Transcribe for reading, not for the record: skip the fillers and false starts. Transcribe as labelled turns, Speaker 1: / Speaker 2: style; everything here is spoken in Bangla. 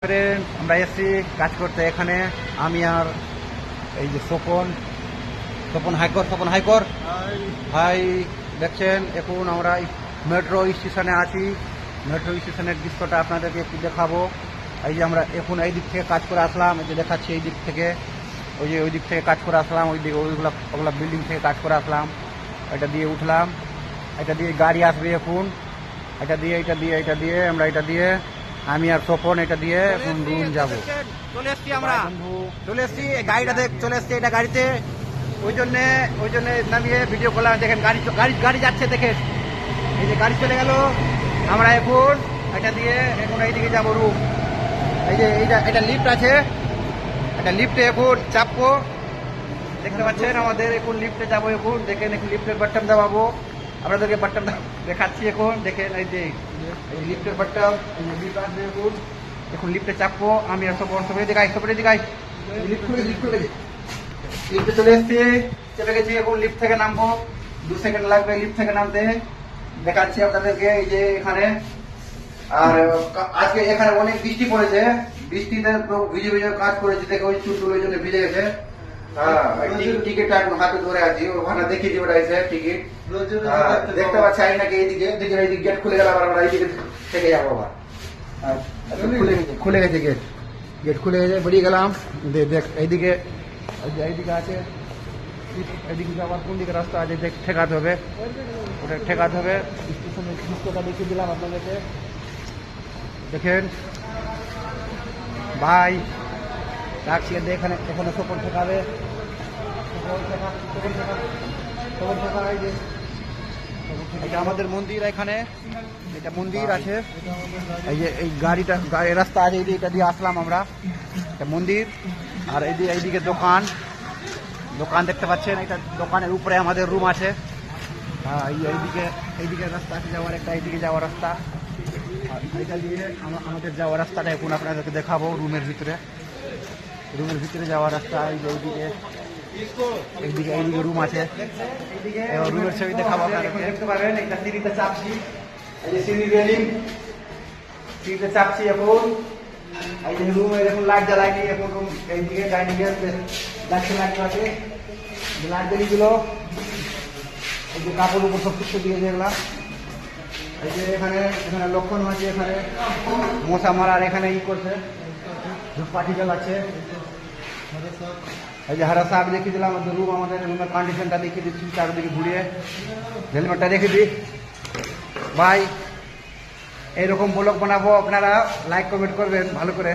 Speaker 1: আমরা এসেছি কাজ করতে এখানে, আমি আর এই যে স্বপন হাইকর ভাই দেখছেন। এখন আমরা মেট্রো স্টেশনে আছি। মেট্রো স্টেশনের দৃশ্যটা আপনাদেরকে একটু দেখাবো। এই যে আমরা এখন এই দিক থেকে কাজ করে আসলাম, এই যে দেখাচ্ছি এই দিক থেকে, ওই দিক থেকে কাজ করে আসলাম, ওই দিকে ওগুলা বিল্ডিং থেকে কাজ করে আসলাম। এটা দিয়ে উঠলাম, এটা দিয়ে গাড়ি আসবে এখন, এটা দিয়ে আমরা এটা দিয়ে আমি আর স্বপন এটা দিয়ে এখন রুম যাবো। চলে এসছি আমরা, চলে এসছি গাড়িটা চলে এসছি এটা গাড়িতে। ওই জন্যে নামিয়ে ভিডিও করলাম। দেখেন গাড়ি যাচ্ছে, দেখেন এই যে গাড়ি চলে গেল। আমরা এখন এটা দিয়ে এখন এইদিকে যাবো রুম। এই যে এটা লিফট আছে, এটা লিফটে এখন চাপবো। দেখতে পাচ্ছেন আমাদের এখন লিফটে যাবো। এখন দেখেন এখন লিফটের বাটন দাবাবো, আপনাদেরকে বাটন দেখাচ্ছি এখন। দেখেন এই যে লিফটের বাটন, লিফট আসবে এখন লিফটে চাপবো। আমি আর সবাই দেখাই লিফটে চলে এসছি, চলে গেছি। এখন লিফট থেকে নামবো, 2 সেকেন্ড লাগবে লিফট থেকে নামতে। দেখাচ্ছি আপনাদেরকে এই যে এখানে। আর আজকে এখানে অনেক বৃষ্টি পড়েছে, বৃষ্টিতে ভিজে কাজ করেছি, দেখে ওই চুল ওই জন্য ভিজে গেছে। টিকিট হাতে ধরে আছি, ওখানে দেখিয়েছি ওটা এসে টিকিট দেখতে পাচ্ছি। আমি নাকি এইদিকে গেট খুলে গেল, আবার আমরা এইদিকে থেকে যাবো আবার। খুলে গেছে গেট খুলে গেছে, বেরিয়ে গেলাম। দেখ এইদিকে আছে, এইদিকে আবার কোন দিকে রাস্তা আছে ঠেকাতে হবে, ওটা ঠেকাতে হবে। স্টেশনের দৃশ্যটা দেখিয়ে দিলাম আপনাদেরকে। দেখেন ভাই রাখছি এখানে স্বপন ঠেকাবে, এটা আমাদের মন্দির। এখানে এটা মন্দির আছে, এই যে এই গাড়িটা রাস্তা আছে, এটা দিয়ে আসলাম আমরা, এটা মন্দির। আর এইদিকে দোকান দেখতে পাচ্ছেন, এটা দোকানের উপরে আমাদের রুম আছে। এইদিকে রাস্তা আছে যাওয়ার, একটা এইদিকে যাওয়ার রাস্তা। আর এটা দিয়ে আমাদের যাওয়ার রাস্তাটা এখন আপনাদেরকে দেখাবো। রুমের ভিতরে যাওয়ার রাস্তা। এইদিকে রুম আছে, রুমের ছবি দেখাবো আপনাদেরকে। দেখতে পারেন একটা সিঁড়িতে চাপছি, এই যে সিঁড়ি রেলিং, সিঁড়িতে চাপছি এখন। এই যে রুমে এখন লাইট জ্বালাইনি এখন, রুম এইদিকে ডাইনিং লাইট আছে, লাইট জ্বালিয়েছিল। এই যে কাপড় উপর সব কিছু দিয়ে যেগুলা, এই যে এখানে লক্ষণ আছে, এখানে মশা মারার এখানে করছে, ধূপকাঠি জ্বালাচ্ছে। এই যে হারা সাহেব দেখিয়ে দিলাম আমাদের রুম, আমাদের রুমের কন্ডিশনটা দেখিয়ে দিচ্ছি চারদিকে ঘুরিয়ে। হেলমেটটা রেখে দিই ভাই। এইরকম ব্লগ বানাবো, আপনারা লাইক কমেন্ট করবেন ভালো করে।